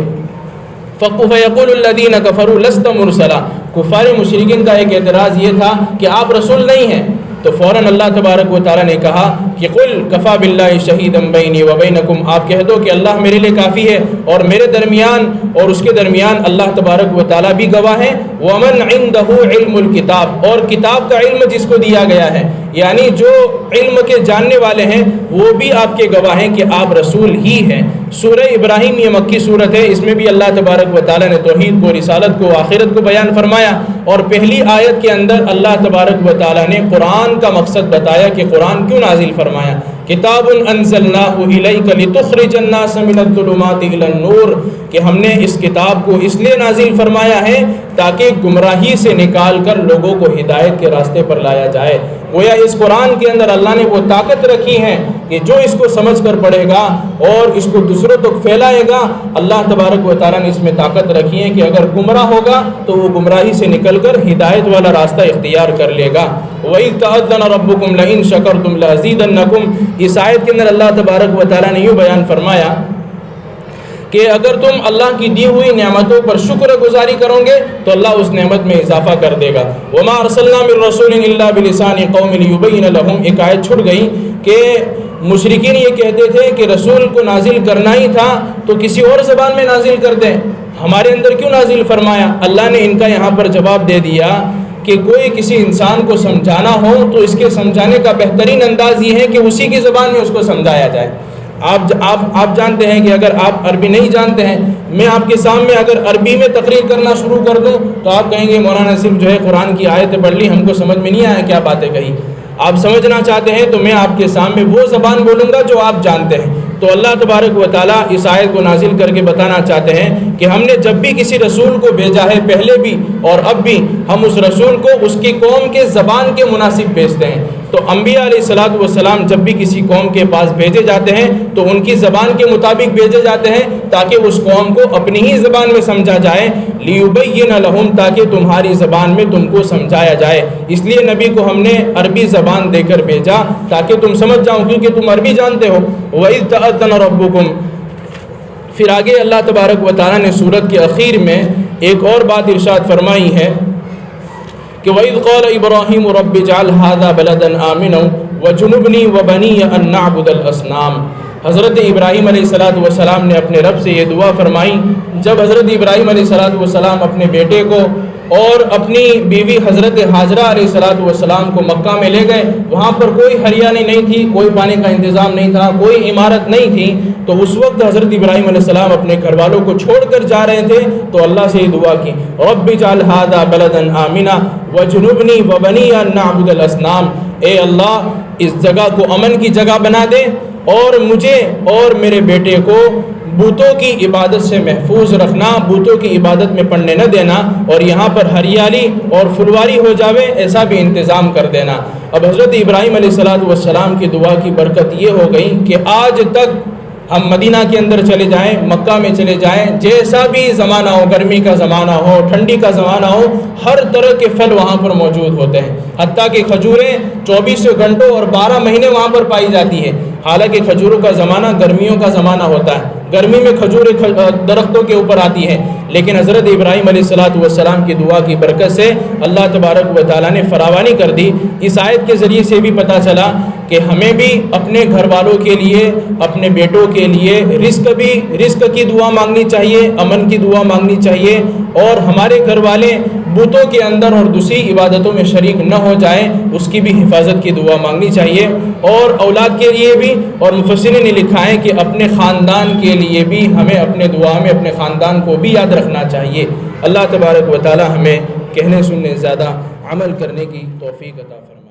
Speaker 1: فَيَقُولُ الَّذِينَ كَفَرُوا لَسْتَ مُرْسَلًا، کفار مشرکین کا ایک اعتراض یہ تھا کہ آپ رسول نہیں ہیں، تو فوراً اللہ تبارک و تعالیٰ نے کہا کہ قُلْ كَفَى بِاللَّهِ شَهِيدًا بَيْنِي وَبَيْنَكُمْ، آپ کہہ دو کہ اللہ میرے لیے کافی ہے اور میرے درمیان اور اس کے درمیان اللہ تبارک و تعالیٰ بھی گواہ ہے۔ وَمَنْ عِنْدَهُ عِلْمُ الْكِتَابِ، اور کتاب کا علم جس کو دیا گیا ہے، یعنی جو علم کے جاننے والے ہیں وہ بھی آپ کے گواہ ہیں کہ آپ رسول ہی ہیں۔ سورہ ابراہیم یہ مکی صورت ہے، اس میں بھی اللہ تبارک و تعالیٰ نے توحید کو، رسالت کو، آخرت کو بیان فرمایا، اور پہلی آیت کے اندر اللہ تبارک و تعالیٰ نے قرآن کا مقصد بتایا کہ قرآن کیوں نازل فرمایا۔ کتاب انزلناہ الیک لتخرج الناس من الظلمات الی النور، کہ ہم نے اس کتاب کو اس لیے نازل فرمایا ہے تاکہ گمراہی سے نکال کر لوگوں کو ہدایت کے راستے پر لایا جائے۔ گویا اس قرآن کے اندر اللہ نے وہ طاقت رکھی ہے کہ جو اس کو سمجھ کر پڑھے گا اور اس کو دوسروں تک پھیلائے گا، اللہ تبارک و تعالیٰ نے اس میں طاقت رکھی ہے کہ اگر گمراہ ہوگا تو وہ گمراہی سے نکل کر ہدایت والا راستہ اختیار کر لے گا۔ وَإِذْ تَأَذَّنَ رَبُّكُمْ لَئِن شَكَرْتُمْ لَأَزِيدَنَّكُمْ، اس آیت کے اندر اللہ تبارک و تعالیٰ نے یوں بیان فرمایا کہ اگر تم اللہ کی دی ہوئی نعمتوں پر شکر گزاری کرو گے تو اللہ اس نعمت میں اضافہ کر دے گا۔ وَمَا أَرْسَلْنَا مِن رَّسُولٍ إِلَّا بِلِسَانِ قَوْمٍ لِيُبَيِّنَ لَهُمْ، ایک آیت چھوٹ گئی کہ مشرکین یہ کہتے تھے کہ رسول کو نازل کرنا ہی تھا تو کسی اور زبان میں نازل کر دیں، ہمارے اندر کیوں نازل فرمایا؟ اللہ نے ان کا یہاں پر جواب دے دیا کہ کوئی کسی انسان کو سمجھانا ہو تو اس کے سمجھانے کا بہترین انداز یہ ہے کہ اسی کی زبان میں اس کو سمجھایا جائے۔ آپ جانتے ہیں کہ اگر آپ عربی نہیں جانتے ہیں، میں آپ کے سامنے اگر عربی میں تقریر کرنا شروع کر دوں تو آپ کہیں گے مولانا صرف جو ہے قرآن کی آیتیں پڑھ لی، ہم کو سمجھ میں نہیں آیا کیا باتیں کہی۔ آپ سمجھنا چاہتے ہیں تو میں آپ کے سامنے وہ زبان بولوں گا جو آپ جانتے ہیں۔ تو اللہ تبارک و تعالیٰ اس آیت کو نازل کر کے بتانا چاہتے ہیں کہ ہم نے جب بھی کسی رسول کو بھیجا ہے، پہلے بھی اور اب بھی، ہم اس رسول کو اس کی قوم کے زبان کے مناسب بھیجتے ہیں۔ تو انبیاء علیہ الصلوۃ والسلام جب بھی کسی قوم کے پاس بھیجے جاتے ہیں تو ان کی زبان کے مطابق بھیجے جاتے ہیں تاکہ اس قوم کو اپنی ہی زبان میں سمجھا جائے، لیبین لہم، تاکہ تمہاری زبان میں تم کو سمجھایا جائے۔ اس لیے نبی کو ہم نے عربی زبان دے کر بھیجا تاکہ تم سمجھ جاؤ، کیونکہ تم عربی جانتے ہو۔ وَإِذْ تَأَذَّنَ رَبُّكُمْ، پھر آگے اللہ تبارک و تعالیٰ نے سورت کے اخیر میں ایک اور بات ارشاد فرمائی ہے کہ وَإِذْ قَالَ إِبْرَاهِيمُ رَبِّ اجْعَلْ هَذَا بَلَدًا آمِنًا وَاجْنُبْنِي وَبَنِيَّ أَن نَّعْبُدَ الْأَصْنَامَ۔ حضرت ابراہیم علیہ السلام نے اپنے رب سے یہ دعا فرمائی جب حضرت ابراہیم علیہ السلام اپنے بیٹے کو اور اپنی بیوی حضرت حاجرہ علیہ السلام کو مکہ میں لے گئے۔ وہاں پر کوئی ہریانی نہیں تھی، کوئی پانی کا انتظام نہیں تھا، کوئی عمارت نہیں تھی، تو اس وقت حضرت ابراہیم علیہ السلام اپنے گھر والوں کو چھوڑ کر جا رہے تھے تو اللہ سے یہ دعا کی، رب اجعل ھذا بلدا آمنا واجنبنی وبنی ان نعبد الاصنام، اے اللہ اس جگہ کو امن کی جگہ بنا دے اور مجھے اور میرے بیٹے کو بتوں کی عبادت سے محفوظ رکھنا، بتوں کی عبادت میں پڑنے نہ دینا، اور یہاں پر ہریالی اور پھلواری ہو جاوے ایسا بھی انتظام کر دینا۔ اب حضرت ابراہیم علیہ السلام کی دعا کی برکت یہ ہو گئی کہ آج تک ہم مدینہ کے اندر چلے جائیں، مکہ میں چلے جائیں، جیسا بھی زمانہ ہو، گرمی کا زمانہ ہو، ٹھنڈی کا زمانہ ہو، ہر طرح کے پھل وہاں پر موجود ہوتے ہیں، حتیٰ کہ کھجوریں 24 گھنٹوں اور 12 مہینے وہاں پر پائی جاتی ہے۔ حالانکہ کھجوروں کا زمانہ گرمیوں کا زمانہ ہوتا ہے، گرمی میں کھجوریں درختوں کے اوپر آتی ہے، لیکن حضرت ابراہیم علیہ السلام کی دعا کی برکت سے اللہ تبارک و تعالیٰ نے فراوانی کر دی۔ اس آیت کے ذریعے سے بھی پتہ چلا کہ ہمیں بھی اپنے گھر والوں کے لیے، اپنے بیٹوں کے لیے رزق کی دعا مانگنی چاہیے، امن کی دعا مانگنی چاہیے، اور ہمارے گھر والے بتوں کے اندر اور دوسری عبادتوں میں شریک نہ ہو جائیں، اس کی بھی حفاظت کی دعا مانگنی چاہیے، اور اولاد کے لیے بھی۔ اور مفسرین نے لکھا ہے کہ اپنے خاندان کے لیے بھی ہمیں اپنے دعا میں اپنے خاندان کو بھی یاد رکھنا چاہیے۔ اللہ تبارک و تعالی ہمیں کہنے سننے زیادہ عمل کرنے کی توفیق عطا فرمائے۔